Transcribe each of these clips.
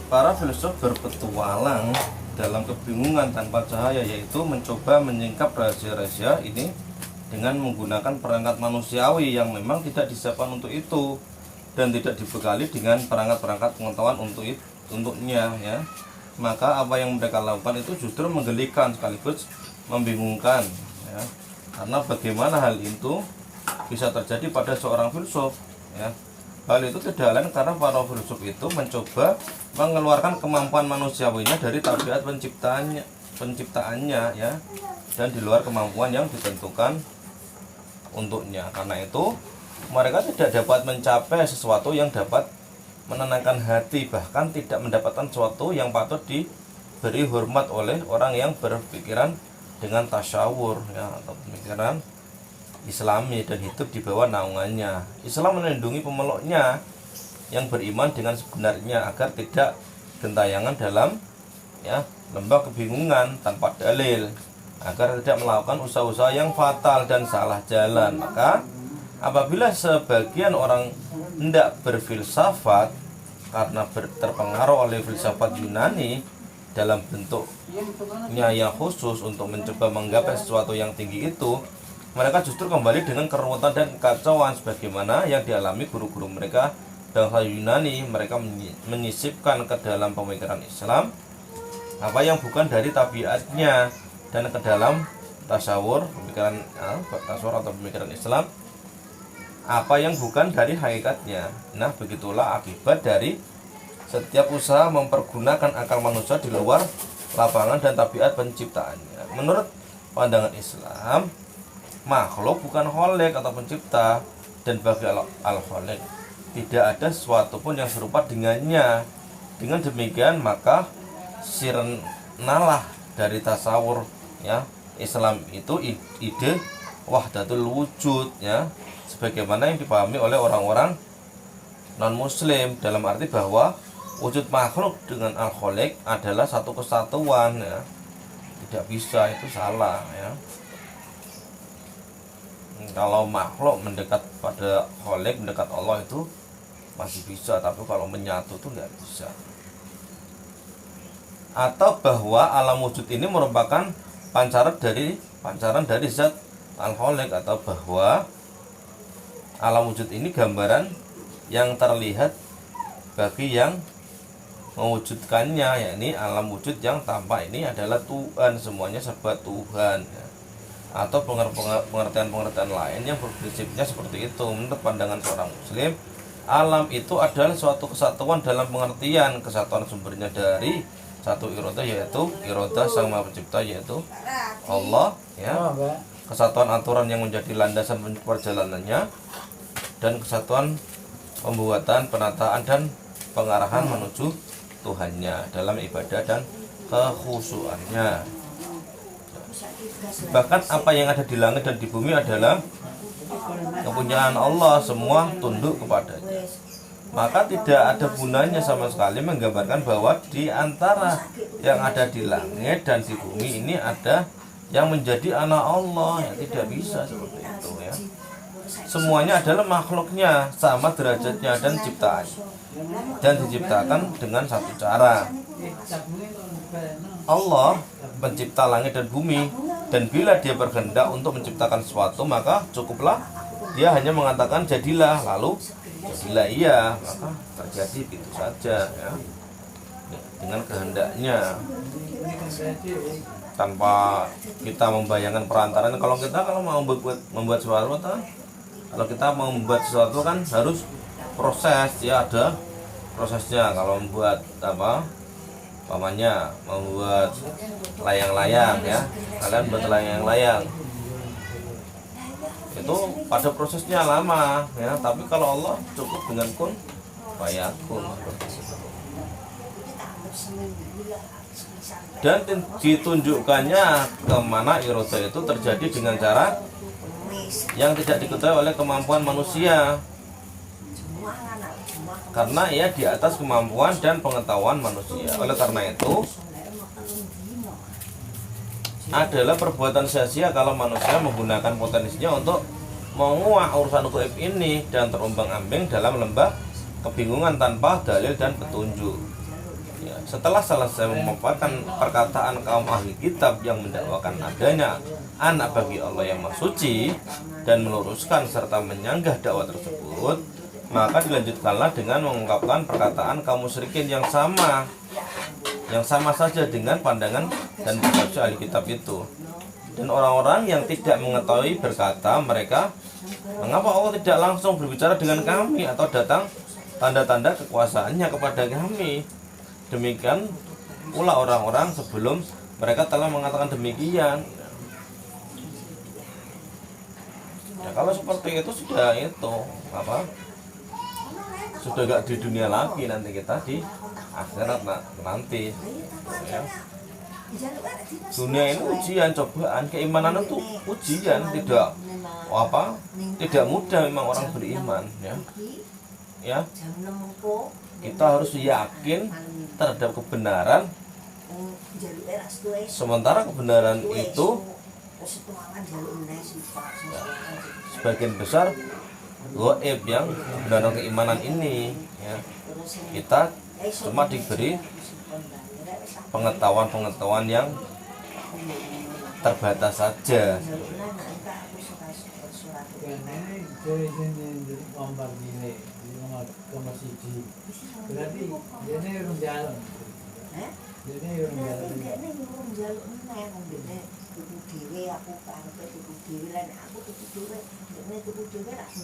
Para filsuf berpetualang dalam kebingungan tanpa cahaya, yaitu mencoba menyingkap rahasia-rahasia ini dengan menggunakan perangkat manusiawi yang memang tidak disiapkan untuk itu dan tidak dibekali dengan perangkat-perangkat pengetahuan untuknya, ya. Maka apa yang mereka lakukan itu justru menggelikan sekaligus membingungkan, ya. Karena bagaimana hal itu bisa terjadi pada seorang filsuf, ya. Hal itu tidak lain karena para filsuf itu mencoba mengeluarkan kemampuan manusiawinya dari tabiat penciptaannya, ya, dan di luar kemampuan yang ditentukan untuknya. Karena itu mereka tidak dapat mencapai sesuatu yang dapat menenangkan hati, bahkan tidak mendapatkan sesuatu yang patut diberi hormat oleh orang yang berpikiran dengan tasyawur, ya, atau pemikiran Islami dan hidup di bawah naungannya. Islam melindungi pemeluknya yang beriman dengan sebenarnya agar tidak gentayangan dalam, ya, lembah kebingungan tanpa dalil, agar tidak melakukan usaha-usaha yang fatal dan salah jalan. Maka apabila sebagian orang hendak berfilsafat karena terpengaruh oleh filsafat Yunani dalam bentuknya yang khusus untuk mencoba menggapai sesuatu yang tinggi itu, mereka justru kembali dengan keruwetan dan kekacauan sebagaimana yang dialami guru-guru mereka bangsa Yunani. Mereka menyisipkan ke dalam pemikiran Islam apa yang bukan dari tabiatnya dan ke dalam tasawur atau pemikiran Islam apa yang bukan dari hakikatnya. Nah, begitulah akibat dari setiap usaha mempergunakan akal manusia di luar lapangan dan tabiat penciptaannya. Menurut pandangan Islam, makhluk bukan kholik atau pencipta, dan bagi al-kholik tidak ada sesuatu pun yang serupa dengannya. Dengan demikian maka sirnalah dari tasawur, ya, Islam itu ide wahdatul wujud, ya, sebagaimana yang dipahami oleh orang-orang non-muslim, dalam arti bahwa wujud makhluk dengan al-kholik adalah satu kesatuan, ya. Tidak bisa, itu salah, ya. Kalau makhluk mendekat pada kholik, mendekat Allah itu masih bisa, tapi kalau menyatu itu nggak bisa. Atau bahwa alam wujud ini merupakan pancaran dari zat al-kholik, atau bahwa alam wujud ini gambaran yang terlihat bagi yang mewujudkannya, yakni alam wujud yang tampak ini adalah Tuhan, semuanya serba Tuhan, ya. Atau pengertian-pengertian lain yang berprinsipnya seperti itu. Menurut pandangan seorang muslim, alam itu adalah suatu kesatuan dalam pengertian kesatuan sumbernya dari satu iroda, yaitu iroda sang maha pencipta, yaitu Allah, ya, kesatuan aturan yang menjadi landasan perjalanannya, dan kesatuan pembuatan, penataan, dan pengarahan menuju Tuhannya dalam ibadah dan kekhusyuannya. Bahkan apa yang ada di langit dan di bumi adalah kepunyaan Allah, semua tunduk kepadanya. Maka tidak ada gunanya sama sekali menggambarkan bahwa di antara yang ada di langit dan di bumi ini ada yang menjadi anak Allah, ya, tidak bisa seperti itu, ya. Semuanya adalah makhluknya, sama derajatnya dan ciptaan, dan diciptakan dengan satu cara. Allah pencipta langit dan bumi, dan bila dia berkehendak untuk menciptakan sesuatu, maka cukuplah dia hanya mengatakan jadilah, lalu jadilah, iya, maka terjadi gitu saja, ya, dengan kehendaknya, tanpa kita membayangkan perantaraan. Kalau mau membuat sesuatu, kalau kita mau membuat sesuatu kan harus proses, ya, ada prosesnya. Kalau membuat pamannya membuat layang-layang, ya, kalian buat layang-layang itu pada prosesnya lama, ya, tapi kalau Allah cukup dengan kun fayakun. Dan ditunjukkannya kemana iroda itu terjadi dengan cara yang tidak diketahui oleh kemampuan manusia, karena ia di atas kemampuan dan pengetahuan manusia. Oleh karena itu adalah perbuatan sia-sia kalau manusia menggunakan potensinya untuk menguak urusan gaib ini dan terombang-ambing dalam lembah kebingungan tanpa dalil dan petunjuk. Ya, setelah selesai memaparkan perkataan kaum ahli kitab yang mendakwakan adanya anak bagi Allah yang Maha Suci dan meluruskan serta menyanggah dakwah tersebut, maka dilanjutkanlah dengan mengungkapkan perkataan kaum musyrikin yang sama saja dengan pandangan dan persepsi ahli kitab itu. Dan orang-orang yang tidak mengetahui berkata mereka, mengapa Allah tidak langsung berbicara dengan kami atau datang tanda-tanda kekuasaannya kepada kami. Demikian pula orang-orang sebelum mereka telah mengatakan demikian. Ya, kalau seperti itu sudah sudah gak di dunia lagi, nanti kita di akhirat nanti ya. Dunia ini ujian, cobaan, keimanan itu ujian, tidak mudah memang orang beriman ya. Kita harus yakin terhadap kebenaran, sementara kebenaran itu sebagian besar gaib, yang kebenaran keimanan ini ya. Kita cuma diberi pengetahuan yang terbatas saja.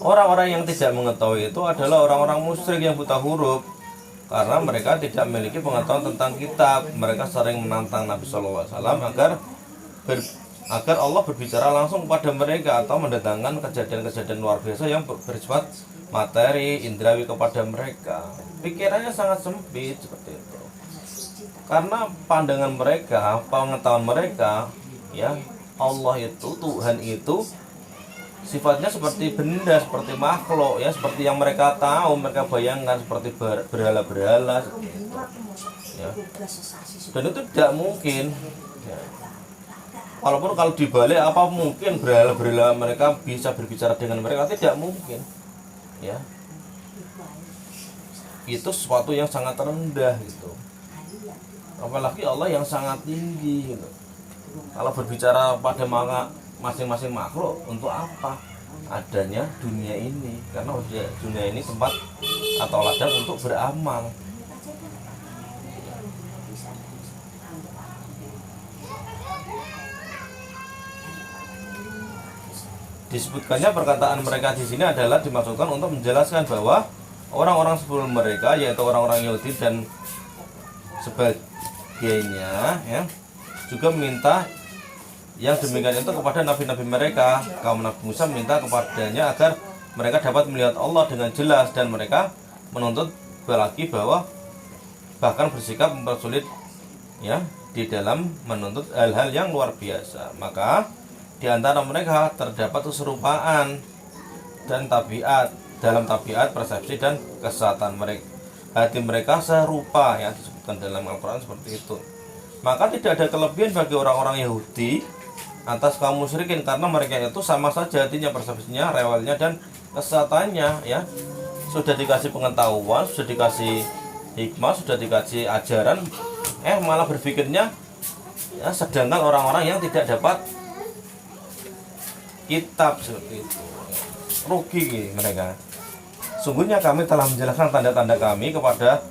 Orang-orang yang tidak mengetahui itu adalah orang-orang musyrik yang buta huruf, karena mereka tidak memiliki pengetahuan tentang kitab. Mereka sering menantang Nabi SAW agar Allah berbicara langsung kepada mereka atau mendatangkan kejadian-kejadian luar biasa yang bersifat materi, indrawi kepada mereka. Pikirannya sangat sempit seperti itu. Karena pandangan mereka, pengetahuan mereka, ya, Allah itu, Tuhan itu sifatnya seperti benda, seperti makhluk, ya, seperti yang mereka tahu, mereka bayangkan, seperti berhala-berhala, ya. Dan itu tidak mungkin, ya. Walaupun kalau dibalik, apa mungkin berhala-berhala mereka bisa berbicara dengan mereka? Tidak mungkin, ya. Itu sesuatu yang sangat rendah gitu. Apalagi Allah yang sangat tinggi gitu. Kalau berbicara pada masing-masing makhluk, untuk apa adanya dunia ini? Karena dunia ini tempat atau ladang untuk beramal. Disebutkannya perkataan mereka di sini adalah dimaksudkan untuk menjelaskan bahwa orang-orang sebelum mereka, yaitu orang-orang Yahudi dan sebagainya, ya, juga meminta yang demikian itu kepada nabi-nabi mereka. Kaum Nabi Musa minta kepadanya agar mereka dapat melihat Allah dengan jelas, dan mereka menuntut lagi bahwa bahkan bersikap mempersulit, ya, di dalam menuntut hal-hal yang luar biasa. Maka di antara mereka terdapat keserupaan dan dalam tabiat, persepsi dan kesehatan mereka. Hati mereka serupa, ya, disebutkan dalam Al-Quran seperti itu. Maka tidak ada kelebihan bagi orang-orang Yahudi atas kaum musyrikin, karena mereka itu sama saja hatinya, persepsinya, rewelnya, dan kesehatannya, ya. Sudah dikasih pengetahuan, sudah dikasih hikmah, sudah dikasih ajaran, malah berpikirnya, ya, sedangkan orang-orang yang tidak dapat kitab seperti itu, rugi mereka. Sungguhnya kami telah menjelaskan tanda-tanda kami kepada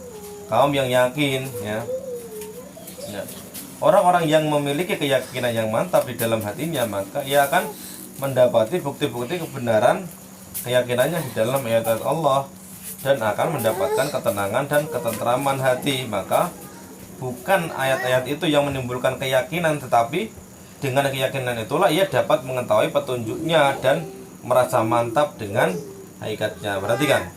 kaum yang yakin, ya. Orang-orang yang memiliki keyakinan yang mantap di dalam hatinya, maka ia akan mendapati bukti-bukti kebenaran keyakinannya di dalam ayat Allah, dan akan mendapatkan ketenangan dan ketentraman hati. Maka bukan ayat-ayat itu yang menimbulkan keyakinan, tetapi dengan keyakinan itulah ia dapat mengetahui petunjuknya dan merasa mantap dengan hakikatnya. Perhatikan,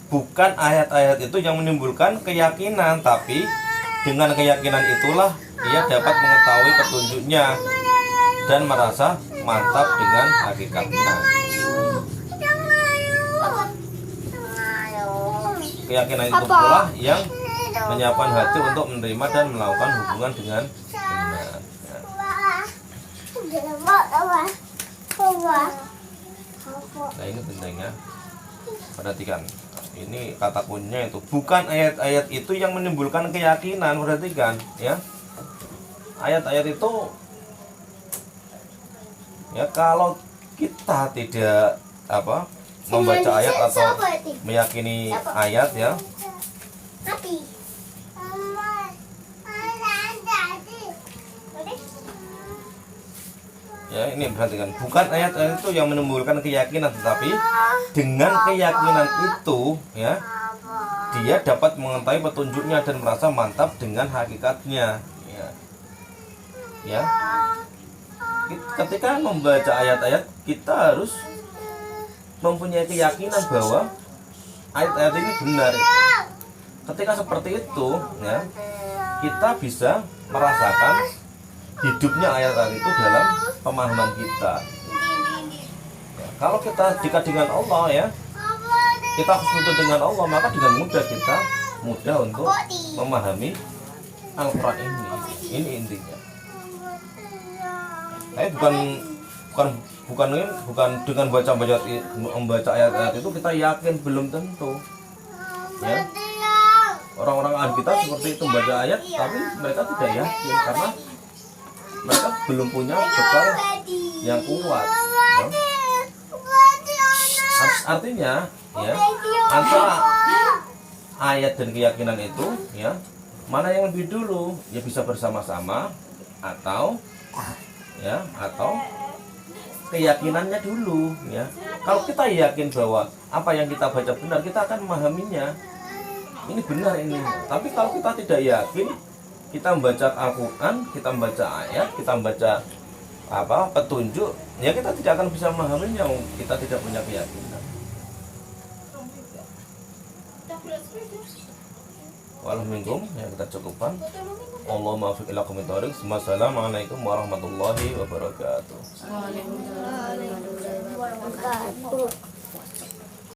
bukan ayat-ayat itu yang menimbulkan keyakinan, tapi dengan keyakinan itulah ia dapat mengetahui petunjuknya dan merasa mantap dengan hakikatnya. Keyakinan itu pula yang menyiapkan hati untuk menerima dan melakukan hubungan dengan benar. Nah, ini pentingnya, perhatikan. Ini kata kuncinya itu. Bukan ayat-ayat itu yang menimbulkan keyakinan, perhatikan ya. Ayat-ayat itu ya, kalau kita tidak membaca ayat atau meyakini ayat ya, ya ini perhatikan, bukan ayat-ayat itu yang menimbulkan keyakinan, tetapi dengan keyakinan itu ya, dia dapat mengetahui petunjuknya dan merasa mantap dengan hakikatnya ya. Ketika membaca ayat-ayat, kita harus mempunyai keyakinan bahwa ayat-ayat ini benar. Ketika seperti itu ya, kita bisa merasakan hidupnya ayat-ayat itu dalam pemahaman kita ya. Kalau kita dekat dengan Allah ya, kita husnuzon dengan Allah, maka dengan mudah kita untuk memahami Al-Quran ini intinya. Tapi bukan dengan membaca ayat-ayat itu kita yakin, belum tentu ya. Orang-orang ahli kita seperti itu membaca ayat tapi mereka tidak yakin karena mereka belum punya bekal yang kuat ya. Artinya ya, antara ayat dan keyakinan itu ya, mana yang lebih dulu ya, bisa bersama-sama atau keyakinannya dulu ya. Kalau kita yakin bahwa apa yang kita baca benar, kita akan memahaminya, ini benar ini. Tapi kalau kita tidak yakin, kita membaca Al-Quran, kita membaca ayat, kita membaca petunjuk ya, kita tidak akan bisa memahaminya, kita tidak punya keyakinan. Walhamdulillah ya, kita cukupkan. Allahumma afiq ila qawmit thariq. Wassalamualaikum warahmatullahi wabarakatuh. Waalaikumsalam warahmatullahi wabarakatuh.